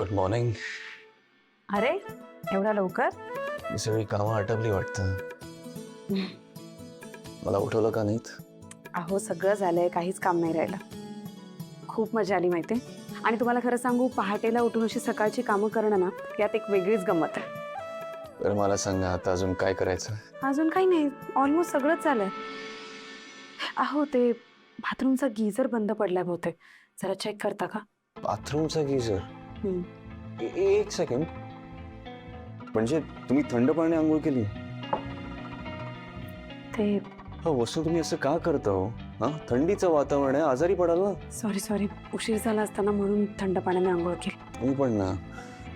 Good morning. अरे एवढा लवकर? ही सगळी कामं आटपली वाटतं. मला उठवलं का नाहीत? अहो सगळं झालंय, काहीच काम नाही राहिलं. खूप मजा आली माहिती. आणि तुम्हाला खरं सांगू, पहाटेला उठून अशी सकाळची कामं करणं ना, यात एक वेगळीच गंमत आहे. तर मला सांगा आता अजून काय करायचं? अजून काही नाही, ऑलमोस्ट सगळंच झालंय. अहो ते बाथरूमचा गीझर बंद पडलाय बहुतेक, जरा चेक करता का? बाथरूमचा गीझर? हम्म. एक सेकंड. म्हणजे तुम्ही थंड पाण्याने आंघोळ केली? ते हो वस्तू, तुम्ही असं का करता हो? हा, थंडीचं वातावरण आहे, आजारी पडाल ना. सॉरी उशीर झाला असताना म्हणून थंड पाण्याने आंघोळ केली. तुम्ही पण ना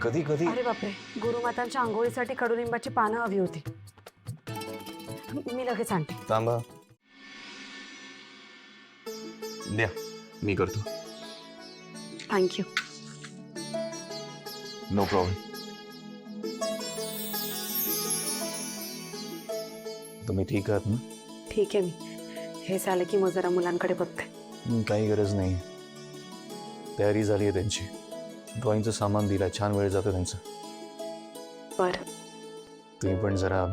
कधी कधी. अरे बापरे, गुरुमातांच्या आंघोळीसाठी कडुलिंबाची पानं हवी होती. मी लगेच आणते. थांबा, द्या मी करतो. थँक्यू. No problem. तुम्ही ठीक आहात ना? ठीक आहे, मी हे झालं की मग जरा मुलांकडे बघते. काही गरज नाही. तयारी झाली आहे त्यांची. ड्रॉइंगचं सामान दिलं, छान वेळ जातो त्यांचा. बरं. तुम्ही पण जरा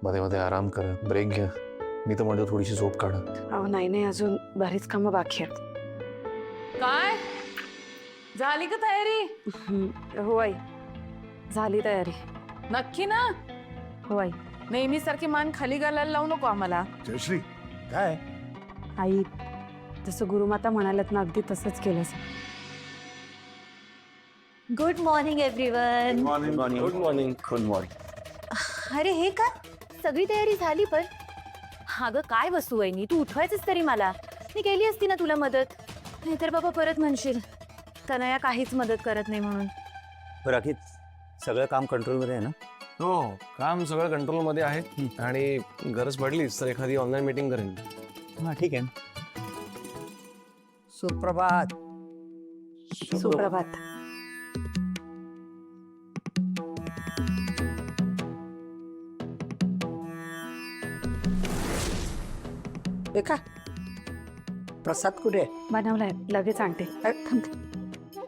मध्ये मध्ये आराम करा, ब्रेक घ्या. मी तर म्हणतो थोडीशी झोप काढा. अहो नाही, अजून बरीच कामं बाकी आहेत. काय झाली का तयारी? हो आई, झाली तयारी. नक्की ना? हो आई. नेहमी सारखी मान खाली घालायला लावू नको आम्हाला. जयश्री काय? आई, जसं गुरुमाता म्हणाल्यात ना, अगदी तसंच केलं. Good morning everyone. Good morning. Good morning. अरे हे काय, सगळी तयारी झाली पण? अगं काय वस्तू आहे, तू उठवायचंच तरी मला. मी केली असती ना तुला मदत. नाहीतर बाबा परत म्हणशील तनया काहीच मदत करत नाही म्हणून. राखी, सगळं काम कंट्रोलमध्ये आहे ना? हो, काम सगळं कंट्रोलमध्ये आहे आणि गरज पडलीच तर एखादी ऑनलाईन मीटिंग करेन. हां ठीक आहे. सुप्रभात. सुप्रभात. हे काय? प्रसाद कुठे? बनवलाय, लगेच आणते.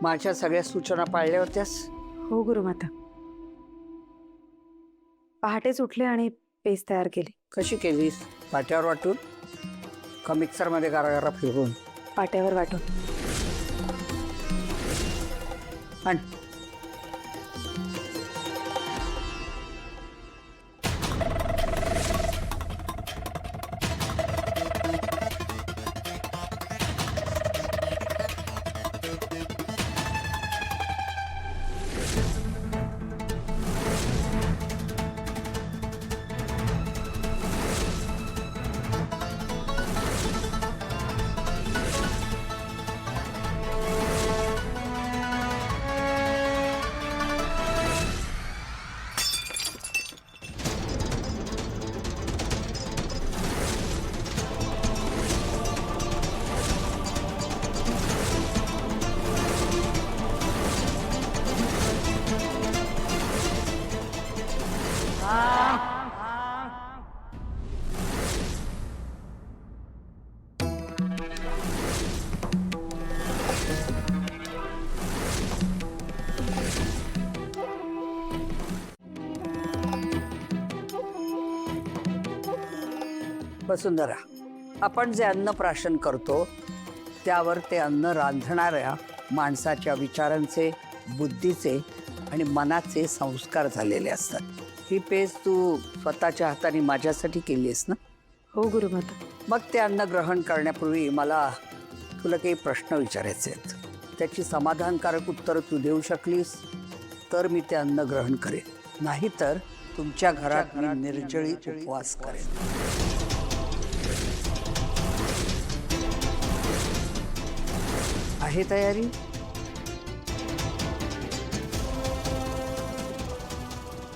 माझ्या सगळ्या सूचना पाळल्या होत्यास? हो गुरुमाता. पहाटेच उठले आणि पेस्ट तयार केली. कशी केलीस? पाट्यावर वाटून का मिक्सरमध्ये गारागारा फिरवून? पाट्यावर वाटून. आण. वसुंधरा, आपण जे अन्न प्राशन करतो त्यावर ते अन्न रांधणाऱ्या माणसाच्या विचारांचे, बुद्धीचे आणि मनाचे संस्कार झालेले असतात. ही पेज तू स्वतःच्या हाताने माझ्यासाठी केली आहेस ना? हो गुरुमाता. मग ते अन्न ग्रहण करण्यापूर्वी मला तुला काही प्रश्न विचारायचे आहेत. त्याची समाधानकारक उत्तरं तू देऊ शकलीस तर मी ते अन्न ग्रहण करेन, नाहीतर तुमच्या घरात मी निर्जळी उपवास करेन. आहे तयारी?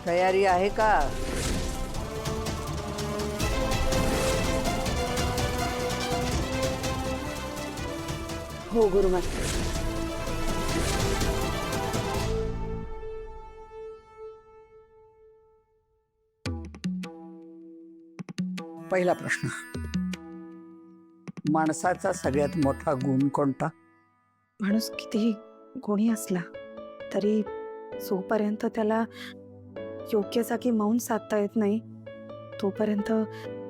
तयारी आहे का? हो गुरुमाता. पहिला प्रश्न, माणसाचा सगळ्यात मोठा गुण कोणता? माणूस कितीही कोणी असला तरी जोपर्यंत त्याला योग्य जागी मौन साधता येत नाही तोपर्यंत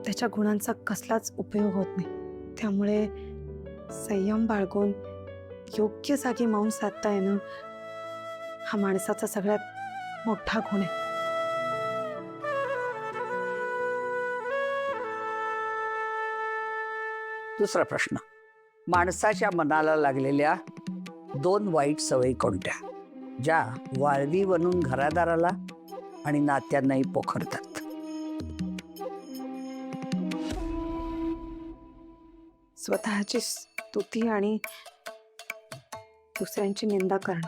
त्याच्या गुणांचा कसलाच उपयोग होत नाही. त्यामुळे संयम बाळगून योग्य जागी मौन साधता येणं हा माणसाचा सगळ्यात मोठा गुण आहे. दुसरा प्रश्न, माणसाच्या मनाला लागलेल्या 2 वाईट सवयी कोणत्या, ज्या वाळवी बनून घरादाराला आणि नात्यांनाही पोखरतात? स्वतःची स्तुती आणि दुसऱ्यांची निंदा करणं.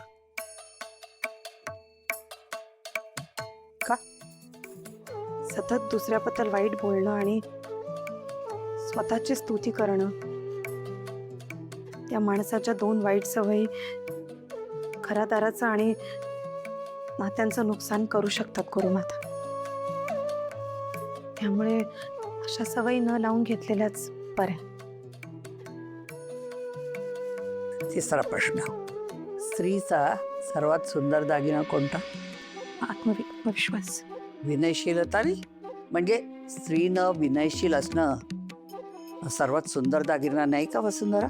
का? सतत दुसऱ्याबद्दल वाईट बोलणं आणि स्वतःची स्तुती करणं त्या माणसाच्या 2 वाईट सवयी घरादाराचं आणि नात्यांचं नुकसान करू शकतात गुरुमाता. त्यामुळे अशा सवयी न लावून घेतलेल्याच बऱ्या. तिसरा प्रश्न, स्त्रीचा सर्वात सुंदर दागिना कोणता? आत्मविश्वास. विनयशीलता नाही, म्हणजे स्त्रीनं विनयशील असणं सर्वात सुंदर दागिना नाही का वसुंधरा?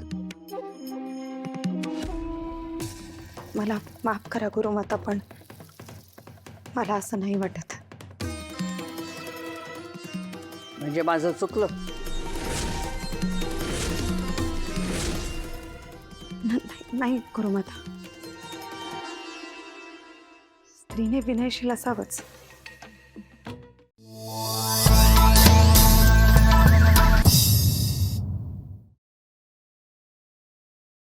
मला माफ करा गुरुमाता, पण मला असं नाही वाटत. म्हणजे माझं चुकलं? नाही गुरुमाता, स्त्रीने विनयशील असावंच,